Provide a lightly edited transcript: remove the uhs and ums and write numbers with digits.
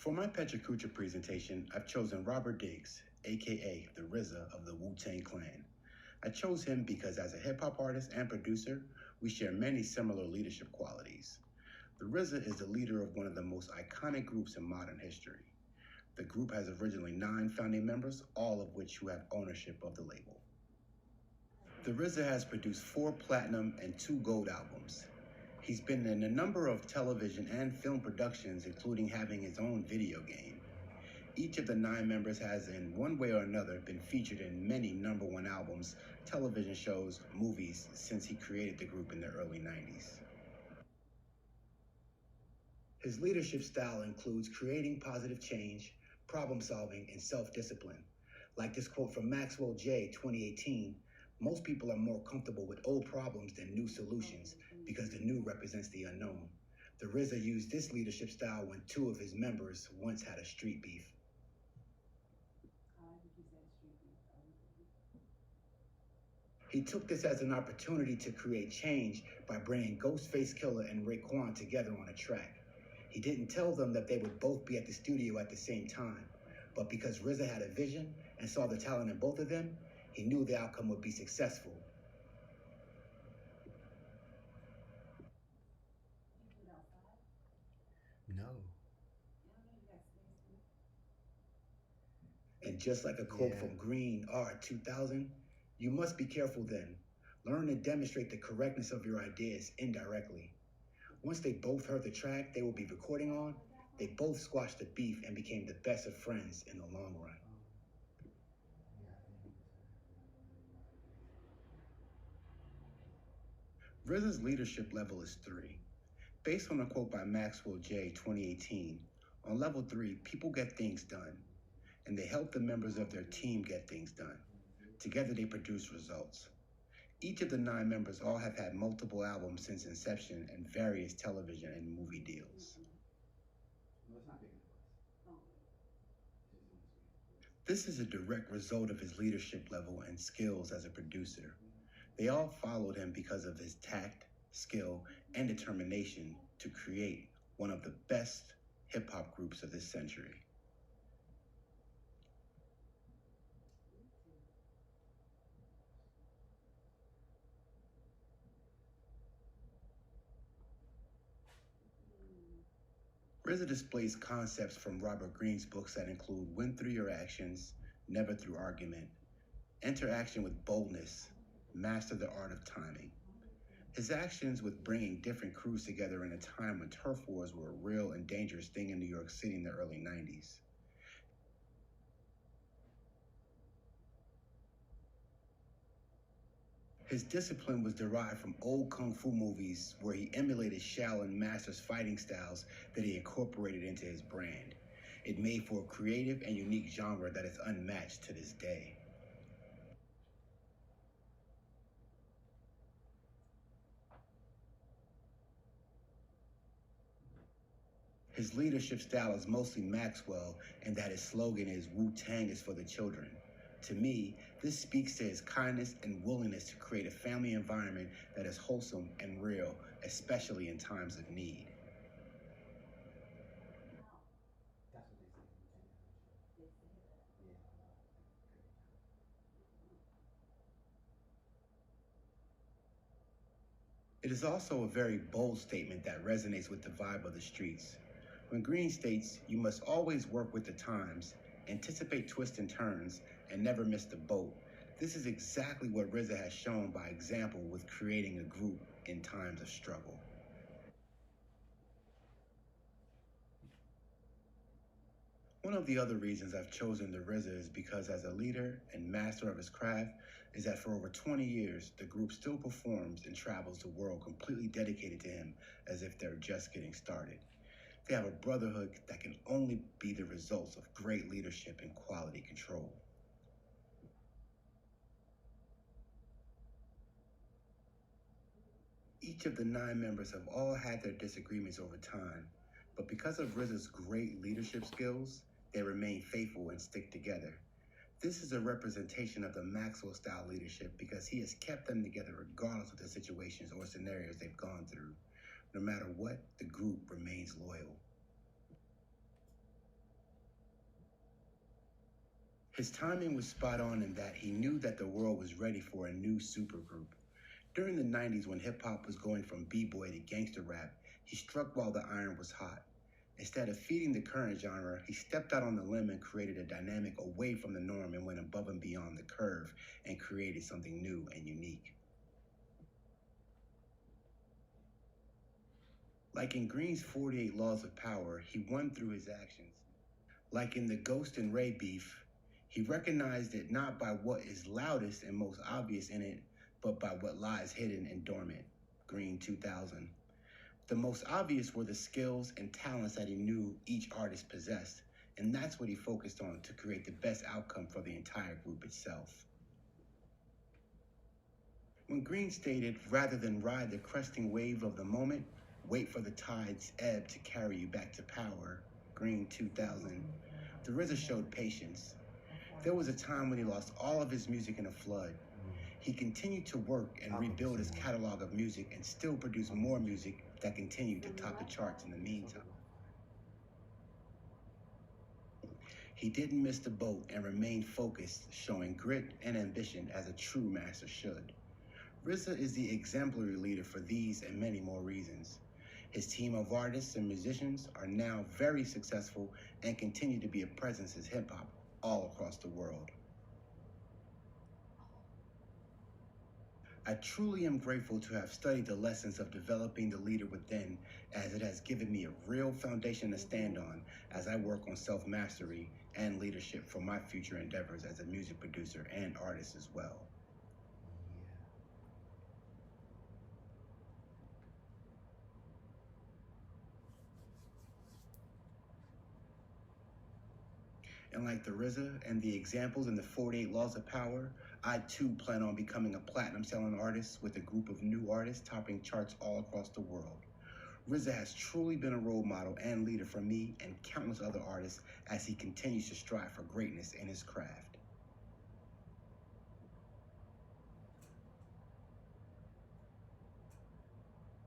For my Pecha Kucha presentation, I've chosen Robert Diggs, aka the RZA of the Wu-Tang Clan. I chose him because as a hip-hop artist and producer, we share many similar leadership qualities. The RZA is the leader of one of the most iconic groups in modern history. The group has originally 9 founding members, all of which who have ownership of the label. The RZA has produced 4 platinum and 2 gold albums. He's been in a number of television and film productions, including having his own video game. Each of the 9 members has, in one way or another, been featured in many #1 albums, television shows, movies, since he created the group in the early 90s. His leadership style includes creating positive change, problem solving, and self-discipline. Like this quote from Maxwell J. 2018, most people are more comfortable with old problems than new solutions because the new represents the unknown. The RZA used this leadership style when 2 of his members once had a street beef. He took this as an opportunity to create change by bringing Ghostface Killah and Raekwon together on a track. He didn't tell them that they would both be at the studio at the same time, but because RZA had a vision and saw the talent in both of them, he knew the outcome would be successful. No. And just like a quote from Green Art 2000, you must be careful then. Learn to demonstrate the correctness of your ideas indirectly. Once they both heard the track they will be recording on, they both squashed the beef and became the best of friends in the long run. RZA's leadership level is 3. Based on a quote by Maxwell J. 2018, on level 3, people get things done, and they help the members of their team get things done. Together they produce results. Each of the 9 members all have had multiple albums since inception and various television and movie deals. This is a direct result of his leadership level and skills as a producer. They all followed him because of his tact, skill, and determination to create one of the best hip-hop groups of this century. RZA displays concepts from Robert Greene's books that include win through your actions, never through argument, enter action with boldness, master the art of timing. His actions with bringing different crews together in a time when turf wars were a real and dangerous thing in New York City in the early 90s. His discipline was derived from old kung fu movies where he emulated Shaolin masters' fighting styles that he incorporated into his brand. It made for a creative and unique genre that is unmatched to this day. His leadership style is mostly Maxwell, and that his slogan is "Wu-Tang is for the children." To me, this speaks to his kindness and willingness to create a family environment that is wholesome and real, especially in times of need. It is also a very bold statement that resonates with the vibe of the streets. When Green states, you must always work with the times, anticipate twists and turns, and never miss the boat. This is exactly what RZA has shown by example with creating a group in times of struggle. One of the other reasons I've chosen the RZA is because as a leader and master of his craft is that for over 20 years, the group still performs and travels the world completely dedicated to him as if they're just getting started. They have a brotherhood that can only be the results of great leadership and quality control. Each of the 9 members have all had their disagreements over time, but because of RZA's great leadership skills, they remain faithful and stick together. This is a representation of the Maxwell style leadership because he has kept them together regardless of the situations or scenarios they've gone through. No matter what, the group remains loyal. His timing was spot on in that he knew that the world was ready for a new supergroup. During the 90s, when hip hop was going from b-boy to gangster rap, he struck while the iron was hot. Instead of feeding the current genre, he stepped out on the limb and created a dynamic away from the norm and went above and beyond the curve and created something new and unique. Like in Green's 48 Laws of Power, he won through his actions. Like in the Ghost and Ray beef, he recognized it not by what is loudest and most obvious in it, but by what lies hidden and dormant. Green 2000. The most obvious were the skills and talents that he knew each artist possessed, and that's what he focused on to create the best outcome for the entire group itself. When Green stated, rather than ride the cresting wave of the moment, wait for the tide's ebb to carry you back to power, Green 2000, the RZA showed patience. There was a time when he lost all of his music in a flood. He continued to work and rebuild his catalog of music and still produce more music that continued to top the charts in the meantime. He didn't miss the boat and remained focused, showing grit and ambition as a true master should. RZA is the exemplary leader for these and many more reasons. His team of artists and musicians are now very successful and continue to be a presence in hip-hop all across the world. I truly am grateful to have studied the lessons of developing the leader within, as it has given me a real foundation to stand on as I work on self-mastery and leadership for my future endeavors as a music producer and artist as well. And like the RZA and the examples in the 48 Laws of Power, I too plan on becoming a platinum selling artist with a group of new artists topping charts all across the world. RZA has truly been a role model and leader for me and countless other artists as he continues to strive for greatness in his craft.